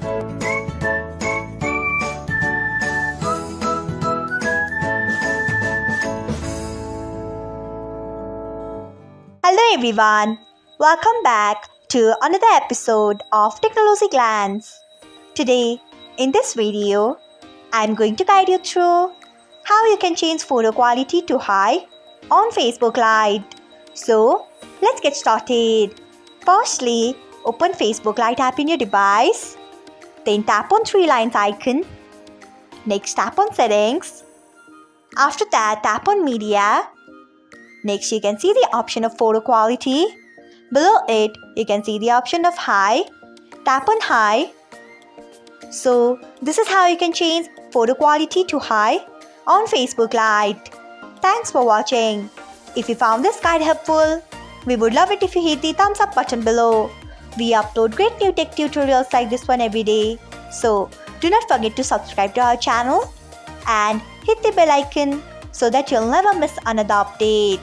Hello everyone, welcome back to another episode of Technologyglance. Today, in this video, I'm going to guide you through how you can change photo quality to high on Facebook Lite. So, let's get started. Firstly, open Facebook Lite app in your device. Then tap on three lines icon. Next, tap on settings. After that, tap on media. Next, you can see the option of photo quality. Below it, you can see the option of high. Tap on high. So, this is how you can change photo quality to high on Facebook Lite. Thanks for watching. If you found this guide helpful, we would love it if you hit the thumbs up button below. We upload great new tech tutorials like this one every day. So, do not forget to subscribe to our channel and hit the bell icon so that you'll never miss another update.